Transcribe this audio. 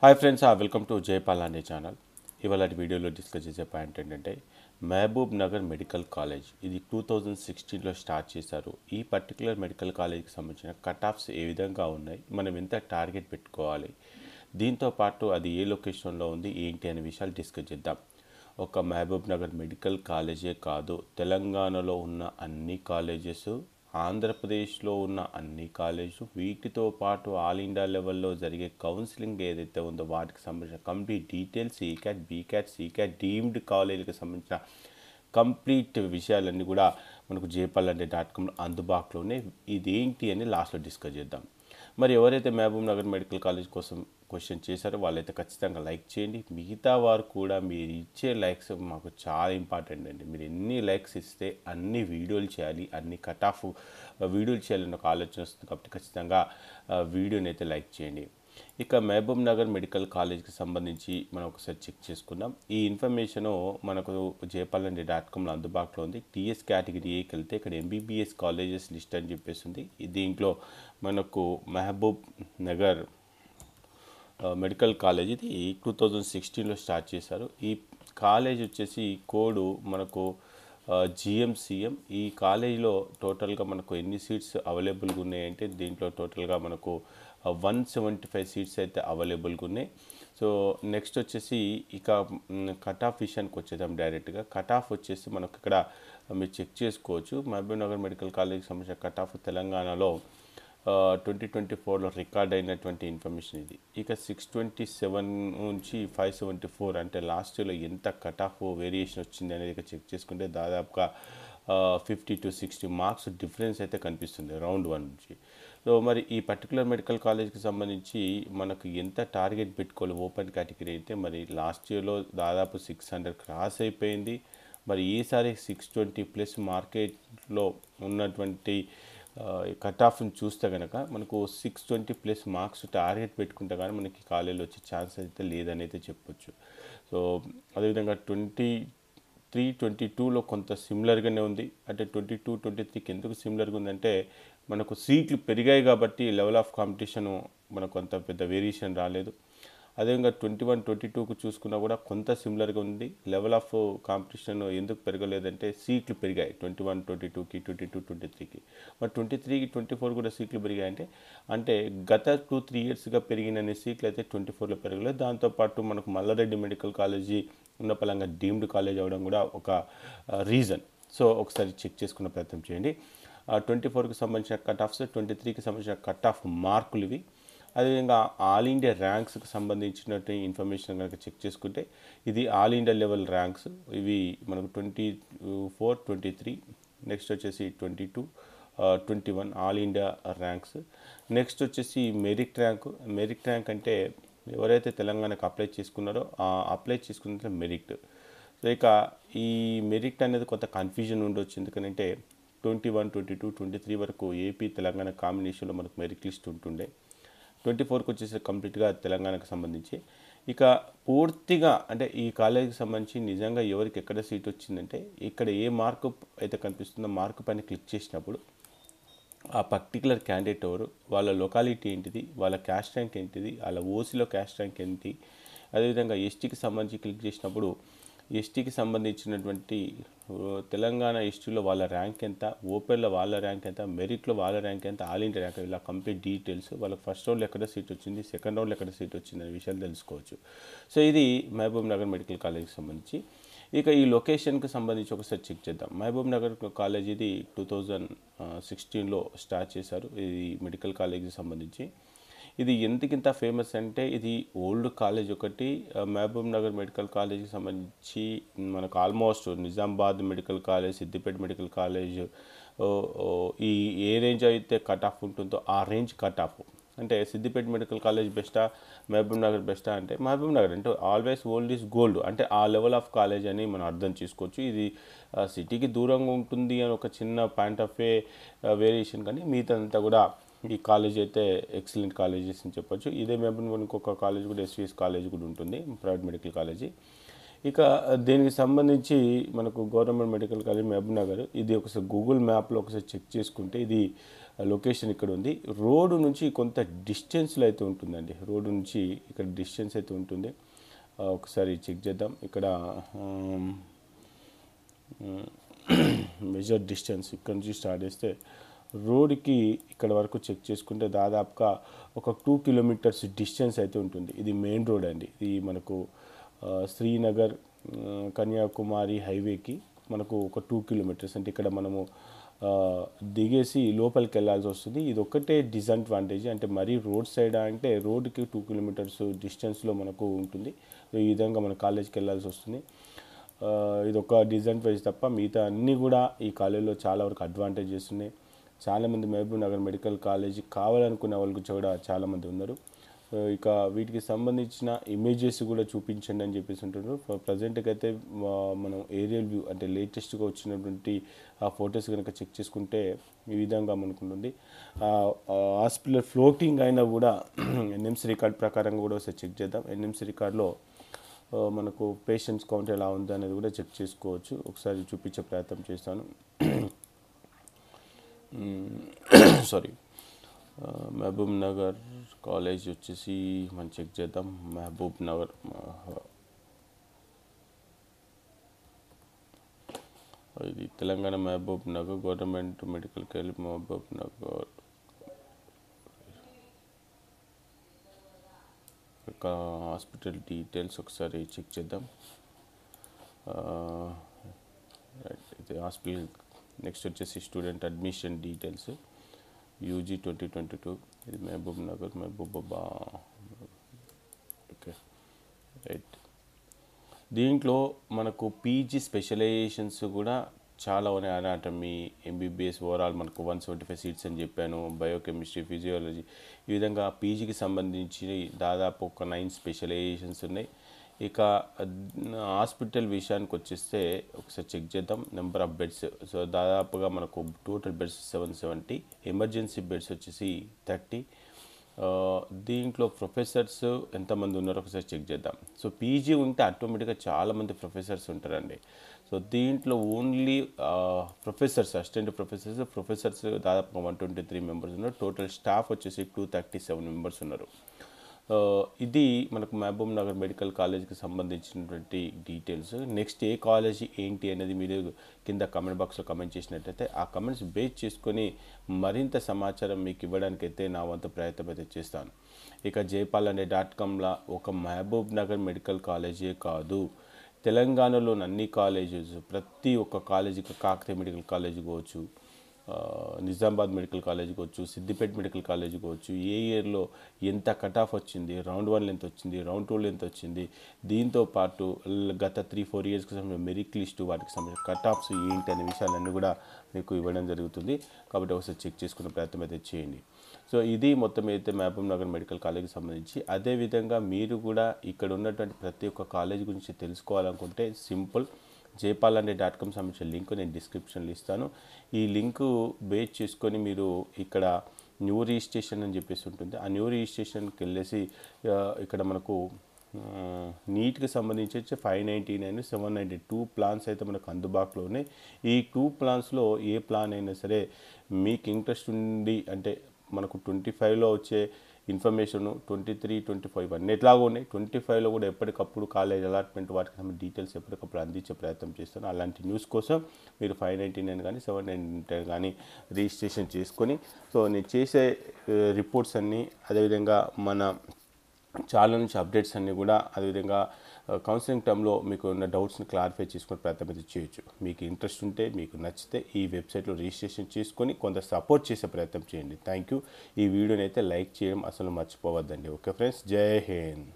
Hi friends, welcome to Jaipal అనే channel. ఇవాళ వీడియోలో డిస్కస్ చేసే పాయింట్ ఏంటంటే మహబూబ్ నగర్ మెడికల్ కాలేజ్ ఇది 2016లో స్టార్ట్ చేశారు. ఈ పర్టికులర్ మెడికల్ కాలేజ్కి సంబంధించిన కట్ ఆఫ్స్ ఏ విధంగా ఉన్నాయి, మనం ఎంత టార్గెట్ పెట్టుకోవాలి, దీంతో పాటు అది ఏ లొకేషన్లో ఉంది ఏంటి అనే విషయాలు డిస్కస్ చేద్దాం. ఒక మహబూబ్ నగర్ మెడికల్ కాలేజే కాదు, తెలంగాణలో ఉన్న అన్ని కాలేజెస్, ఆంధ్రప్రదేశ్లో ఉన్న అన్ని కాలేజు, వీటితో పాటు ఆల్ ఇండియా లెవెల్లో జరిగే కౌన్సిలింగ్ ఏదైతే ఉందో వాటికి సంబంధించిన కంప్లీట్ డీటెయిల్స్, ఈక్యాట్, బీక్యాట్, సీక్యాట్, డీమ్డ్ కాలేజీకి సంబంధించిన కంప్లీట్ విషయాలన్నీ కూడా మనకు jpal.com అందుబాటులోనే. ఇదేంటి అని లాస్ట్లో డిస్కస్ చేద్దాం. మరి ఎవరైతే మహబూబ్ నగర్ మెడికల్ కాలేజ్ కోసం క్వశ్చన్ చేశారో వాళ్ళైతే ఖచ్చితంగా లైక్ చేయండి. మిగతా వారు కూడా మీరు ఇచ్చే లైక్స్ మాకు చాలా ఇంపార్టెంట్ అండి. మీరు ఎన్ని లైక్స్ ఇస్తే అన్ని వీడియోలు చేయాలి, అన్ని కట్ ఆఫ్ వీడియోలు చేయాలని ఒక ఆలోచన వస్తుంది. కాబట్టి ఖచ్చితంగా వీడియోని అయితే లైక్ చేయండి. ఇక మహబూబ్ నగర్ మెడికల్ కాలేజ్కి సంబంధించి మనం ఒకసారి చెక్ చేసుకుందాం. ఈ ఇన్ఫర్మేషను మనకు jpal.comలో అందుబాటులో ఉంది. టీఎస్ కేటగిరీ ఏకి వెళ్తే ఇక్కడ ఎంబీబీఎస్ కాలేజెస్ లిస్ట్ అని చెప్పేసి ఉంది. దీంట్లో మనకు మహబూబ్ నగర్ మెడికల్ కాలేజ్ ఇది 2016లో స్టార్ట్ చేశారు. ఈ కాలేజ్ వచ్చేసి కోడ్ మనకు జిఎంసిఎం. ఈ కాలేజీలో టోటల్గా మనకు ఎన్ని సీట్స్ అవైలబుల్గా ఉన్నాయంటే దీంట్లో టోటల్గా మనకు 175 సీట్స్ అయితే అవైలబుల్గా ఉన్నాయి. సో నెక్స్ట్ వచ్చేసి ఇక కట్ ఆఫ్ విషయానికి వచ్చేద్దాం డైరెక్ట్గా. కట్ ఆఫ్ వచ్చేసి మనకు ఇక్కడ మీరు చెక్ చేసుకోవచ్చు. మహబూబ్ నగర్ మెడికల్ కాలేజ్కి సంబంధించిన కట్ ఆఫ్ తెలంగాణలో 2024లో రికార్డ్ అయినటువంటి ఇన్ఫర్మేషన్ ఇది. ఇక 627 నుంచి 574 అంటే లాస్ట్ ఇయర్లో ఎంత కట్ ఆఫ్ వేరియేషన్ వచ్చింది అనేది ఇక చెక్ చేసుకుంటే దాదాపుగా 50 to 60 మార్క్స్ డిఫరెన్స్ అయితే కనిపిస్తుంది రౌండ్ 1 నుంచి. సో మరి ఈ పర్టికులర్ మెడికల్ కాలేజ్కి సంబంధించి మనకు ఎంత టార్గెట్ పెట్టుకోవాలి ఓపెన్ కేటగిరీ అయితే, మరి లాస్ట్ ఇయర్లో దాదాపు 600 క్రాస్ అయిపోయింది. మరి ఈసారి 620+ మార్కెట్లో ఉన్నటువంటి కట్ ఆఫ్ని చూస్తే కనుక మనకు 620+ మార్క్స్ టార్గెట్ పెట్టుకుంటే కానీ మనకి కాలేజీలో వచ్చే ఛాన్స్ అయితే లేదని అయితే చెప్పొచ్చు. సో అదేవిధంగా 23, 22లో కొంత సిమిలర్గానే ఉంది. అంటే 22, 23కి ఎందుకు సిమిలర్గా ఉందంటే మనకు సీట్లు పెరిగాయి కాబట్టి లెవెల్ ఆఫ్ కాంపిటీషను మనకు అంత పెద్ద వేరియేషన్ రాలేదు. అదేవిధంగా 21, 22కు చూసుకున్నా కూడా కొంత సిమిలర్గా ఉంది. లెవెల్ ఆఫ్ కాంపిటీషన్ ఎందుకు పెరగలేదంటే సీట్లు పెరిగాయి 21, 22కి, 22, 23కి. మరి 23కి, 24 కూడా సీట్లు పెరిగాయంటే అంటే గత 2-3 ఇయర్స్గా పెరిగిన సీట్లు అయితే 24లో పెరగలేదు. దాంతోపాటు మనకు మల్లారెడ్డి మెడికల్ కాలేజీ ఉన్న పలంగా డీమ్డ్ కాలేజ్ అవ్వడం కూడా ఒక రీజన్. సో ఒకసారి చెక్ చేసుకునే ప్రయత్నం చేయండి. 24కి సంబంధించిన కట్ ఆఫ్స్, 23కి సంబంధించిన కట్ ఆఫ్ మార్కులు ఇవి. అదేవిధంగా ఆల్ ఇండియా ర్యాంక్స్కి సంబంధించినటువంటి ఇన్ఫర్మేషన్ కనుక చెక్ చేసుకుంటే ఇది ఆల్ ఇండియా లెవెల్ ర్యాంక్స్. ఇవి మనకు 24, 23, నెక్స్ట్ వచ్చేసి 22, 21 ఆల్ ఇండియా ర్యాంక్స్. నెక్స్ట్ వచ్చేసి మెరిట్ ర్యాంక్ అంటే ఎవరైతే తెలంగాణకు అప్లై చేసుకున్నారో అప్లై చేసుకున్న మెరిట్. సో ఇక ఈ మెరిట్ అనేది కొంత కన్ఫ్యూజన్ ఉండొచ్చు. ఎందుకంటే 21, 22, 23 వరకు ఏపీ తెలంగాణ కాంబినేషన్లో మనకు మెరిట్ లిస్ట్ ఉంటుండే. 24కి వచ్చేసి కంప్లీట్గా తెలంగాణకు సంబంధించి. ఇక పూర్తిగా అంటే ఈ కాలేజీకి సంబంధించి నిజంగా ఎవరికి ఎక్కడ సీట్ వచ్చిందంటే ఇక్కడ ఏ మార్కు అయితే కనిపిస్తుందో మార్కు పైన క్లిక్ చేసినప్పుడు ఆ పర్టికులర్ క్యాండిడేట్ ఎవరు, వాళ్ళ లొకాలిటీ ఏంటిది, వాళ్ళ క్యాస్ట్ ర్యాంక్ ఏంటిది, వాళ్ళ ఓసీలో క్యాస్ట్ ర్యాంక్ ఏంటి, అదేవిధంగా ఎస్టీకి సంబంధించి క్లిక్ చేసినప్పుడు ఎస్టీకి సంబంధించినటువంటి తెలంగాణ ఎస్టీలో వాళ్ళ ర్యాంక్ ఎంత, ఓపెన్లో వాళ్ళ ర్యాంక్ ఎంత, మెరిట్లో వాళ్ళ ర్యాంక్ ఎంత, ఆల్ ఇండియా ర్యాంక్, ఇలా కంప్లీట్ డీటెయిల్స్, వాళ్ళకి ఫస్ట్ రౌండ్లో ఎక్కడ సీట్ వచ్చింది, సెకండ్ రౌండ్లో ఎక్కడ సీట్ వచ్చింది అనే విషయాలు తెలుసుకోవచ్చు. సో ఇది మహబూబ్ నగర్ మెడికల్ కాలేజ్కి సంబంధించి. ఇక ఈ లొకేషన్కి సంబంధించి ఒకసారి చెక్ చేద్దాం. మహబూబ్ నగర్ కాలేజ్ ఇది 2016లో స్టార్ట్ చేశారు. ఇది మెడికల్ కాలేజ్కి సంబంధించి. ఇది ఎందుకింత ఫేమస్ అంటే ఇది ఓల్డ్ కాలేజ్ ఒకటి. మహబూబ్ నగర్ మెడికల్ కాలేజ్కి సంబంధించి మనకు almost Nizamabad medical college, Siddipet medical college ఈ ఏ రేంజ్ అయితే కట్ ఆఫ్ ఉంటుందో ఆ రేంజ్ కట్ ఆఫ్. అంటే సిద్దిపేట మెడికల్ కాలేజ్ బెస్టా, మహబూబ్ నగర్ బెస్టా అంటే మహబూబ్ నగర్ అంటే ఆల్వేస్ ఓల్డ్ ఈజ్ గోల్డ్, అంటే ఆ లెవెల్ ఆఫ్ కాలేజ్ అని మనం అర్థం చేసుకోవచ్చు. ఇది సిటీకి దూరంగా ఉంటుంది అని ఒక చిన్న పాయింట్ ఆఫ్ వేరియేషన్, కానీ మిగతాదంతా కూడా ఈ కాలేజ్ అయితే ఎక్సలెంట్ కాలేజెస్ అని చెప్పొచ్చు. ఇదే మహబూబ్ ఇంకొక కాలేజ్ కూడా ఎస్విఎస్ కాలేజ్ కూడా ఉంటుంది, ప్రైవేట్ మెడికల్ కాలేజీ. ఇక దీనికి సంబంధించి మనకు government medical college Mahabub Nagar ఇది ఒకసారి గూగుల్ మ్యాప్లో ఒకసారి చెక్ చేసుకుంటే ఇది లొకేషన్ ఇక్కడ ఉంది. రోడ్డు నుంచి కొంత డిస్టెన్స్లో అయితే ఉంటుందండి. రోడ్డు నుంచి ఇక్కడ డిస్టెన్స్ అయితే ఉంటుంది. ఒకసారి చెక్ చేద్దాం. ఇక్కడ మెజర్ డిస్టెన్స్ ఇక్కడ నుంచి స్టార్ట్ చేస్తే రోడ్కి ఇక్కడ వరకు చెక్ చేసుకుంటే దాదాపుగా ఒక 2 కిలోమీటర్స్ డిస్టెన్స్ అయితే ఉంటుంది. ఇది మెయిన్ రోడ్ అండి. ఇది మనకు శ్రీనగర్ కన్యాకుమారి హైవేకి మనకు ఒక 2 కిలోమీటర్స్ అంటే ఇక్కడ మనము దిగేసి లోపలికి వెళ్ళాల్సి వస్తుంది. ఇది ఒక్కటే డిసడ్వాంటేజ్. అంటే మరీ రోడ్ సైడ్ అంటే రోడ్కి 2 కిలోమీటర్స్ డిస్టెన్స్లో మనకు ఉంటుంది. ఈ విధంగా మన కాలేజ్కి వెళ్ళాల్సి వస్తుంది. ఇది ఒక డిసడ్వాంటేజ్ తప్ప మిగతా అన్నీ కూడా ఈ కాలేజీలో చాలా వరకు అడ్వాంటేజెస్ ఉన్నాయి. చాలామంది మహబూబ్ నగర్ మెడికల్ కాలేజీ కావాలనుకునే వాళ్ళు కూడా చాలామంది ఉన్నారు. ఇక వీటికి సంబంధించిన ఇమేజెస్ కూడా చూపించండి అని చెప్పేసి ఉంటున్నారు. ప్రజెంట్కి అయితే మనం ఏరియల్ వ్యూ అంటే లేటెస్ట్గా వచ్చినటువంటి ఆ ఫొటోస్ కనుక చెక్ చేసుకుంటే ఈ విధంగా మనకుంటుంది. హాస్పిటల్ ఫ్లోటింగ్ అయినా కూడా ఎన్ఎంసీ రికార్డ్ ప్రకారంగా కూడా ఒకసారి చెక్ చేద్దాం. ఎన్ఎంసీ రికార్డులో మనకు పేషెంట్స్ కౌంట్ ఎలా ఉంది అనేది కూడా చెక్ చేసుకోవచ్చు. ఒకసారి చూపించే ప్రయత్నం చేస్తాను. సారీ, మహబూబ్ నగర్ కాలేజ్ వచ్చేసి మనం చెక్ చేద్దాం. మహబూబ్ నగర్ ఇది Telangana Mahabub Nagar government medical college Mahabub Nagar. Hospital details ఒకసారి చెక్ చేద్దాం. ఇది హాస్పిటల్. నెక్స్ట్ వచ్చేసి స్టూడెంట్ అడ్మిషన్ డీటెయిల్స్ యూజీ 2022. ఇది మహబూబ్ నగర్ మహబూబా. Okay, right. దీంట్లో మనకు పీజీ స్పెషలైజేషన్స్ కూడా చాలా ఉన్నాయి. అనాటమీ, ఎంబీబీఎస్ ఓవరాల్ మనకు 175 సీట్స్ అని చెప్పాను. బయోకెమిస్ట్రీ, ఫిజియాలజీ, ఈ విధంగా పీజీకి సంబంధించి దాదాపు ఒక 9 స్పెషలైజేషన్స్ ఉన్నాయి. ఇక హాస్పిటల్ విషయానికి వచ్చేస్తే ఒకసారి చెక్ చేద్దాం. నెంబర్ ఆఫ్ బెడ్స్, సో దాదాపుగా మనకు టోటల్ బెడ్స్ 770, ఎమర్జెన్సీ బెడ్స్ వచ్చేసి 30. దీంట్లో ప్రొఫెసర్స్ ఎంతమంది ఉన్నారో ఒకసారి చెక్ చేద్దాం. సో పీజీ ఉంటే ఆటోమేటిక్గా చాలామంది ప్రొఫెసర్స్ ఉంటారండి. సో దీంట్లో ఓన్లీ ప్రొఫెసర్స్, అసిస్టెంట్ ప్రొఫెసర్స్ దాదాపుగా 123 మెంబర్స్ ఉన్నారు. టోటల్ స్టాఫ్ వచ్చేసి 237 మెంబర్స్ ఉన్నారు. ఇది మనకు మహబూబ్ నగర్ మెడికల్ కాలేజ్కి సంబంధించినటువంటి డీటెయిల్స్. నెక్స్ట్ ఏ కాలేజీ ఏంటి అనేది మీరు కింద కామెంట్ బాక్స్లో కమెంట్ చేసినట్టయితే ఆ కమెంట్స్ బేస్ చేసుకొని మరింత సమాచారం మీకు ఇవ్వడానికైతే నా వంతు ప్రయత్నం అయితే చేస్తాను. ఇక jaypal.comలో ఒక మహబూబ్ నగర్ మెడికల్ కాలేజే కాదు, తెలంగాణలోని అన్ని కాలేజెస్, ప్రతి ఒక్క కాలేజీకి, కాకతీయ మెడికల్ కాలేజ్ కావచ్చు, నిజామాబాద్ మెడికల్ కాలేజ్ కావచ్చు, సిద్దిపేట మెడికల్ కాలేజ్ కావచ్చు, ఏ ఇయర్లో ఎంత కట్ ఆఫ్ వచ్చింది, రౌండ్ 1 ఎంత వచ్చింది, రౌండ్ 2 ఎంత వచ్చింది, దీంతో పాటు గత 3-4 ఇయర్స్కి సంబంధించిన మెరిట్ లిస్టు, వాటికి సంబంధించిన కట్ ఆఫ్స్ ఏంటి అనే విషయాలన్నీ కూడా మీకు ఇవ్వడం జరుగుతుంది. కాబట్టి ఒకసారి చెక్ చేసుకునే ప్రయత్నం అయితే చేయండి. సో ఇది మొత్తం అయితే మహబూబ్ నగర్ మెడికల్ కాలేజ్కి సంబంధించి. అదేవిధంగా మీరు కూడా ఇక్కడ ఉన్నటువంటి ప్రతి ఒక్క కాలేజ్ గురించి తెలుసుకోవాలనుకుంటే సింపుల్ jaypal.com సంబంధించిన లింక్ నేను డిస్క్రిప్షన్లో ఇస్తాను. ఈ లింకు బేస్ చేసుకొని మీరు ఇక్కడ న్యూ రిజిస్ట్రేషన్ అని చెప్పేసి ఉంటుంది. ఆ న్యూ రిజిస్ట్రేషన్కి వెళ్ళేసి ఇక్కడ మనకు నీట్కి సంబంధించి 599, 792 ప్లాన్స్ అయితే మనకు అందుబాటులో ఉన్నాయి. ఈ 2 ప్లాన్స్లో ఏ ప్లాన్ అయినా సరే మీకు ఇంట్రెస్ట్ ఉండి, అంటే మనకు 25లో వచ్చే ఇన్ఫర్మేషను 23, 25 ఇవన్నీ ఎట్లాగో ఉన్నాయి. 25లో కూడా ఎప్పటికప్పుడు కాలేజ్ అలాట్మెంట్ వాటికి సంబంధించిన డీటెయిల్స్ ఎప్పటికప్పుడు అందించే ప్రయత్నం చేస్తాను. అలాంటి న్యూస్ కోసం మీరు 599 కానీ 799 కానీ రిజిస్ట్రేషన్ చేసుకొని, సో నేను చేసే రిపోర్ట్స్ అన్నీ, అదేవిధంగా మన ఛానల్ నుంచి అప్డేట్స్ అన్నీ కూడా, అదేవిధంగా కౌన్సిలింగ్ టైంలో మీకు ఉన్న డౌట్స్ని క్లారిఫై చేసుకునే ప్రయత్నం అయితే చేయొచ్చు. మీకు ఇంట్రెస్ట్ ఉంటే, మీకు నచ్చితే ఈ వెబ్సైట్లో రిజిస్ట్రేషన్ చేసుకొని కొంత సపోర్ట్ చేసే ప్రయత్నం చేయండి. Thank you. ఈ వీడియోని అయితే లైక్ చేయడం అసలు మర్చిపోవద్దండి. ఓకే ఫ్రెండ్స్, జై హింద్.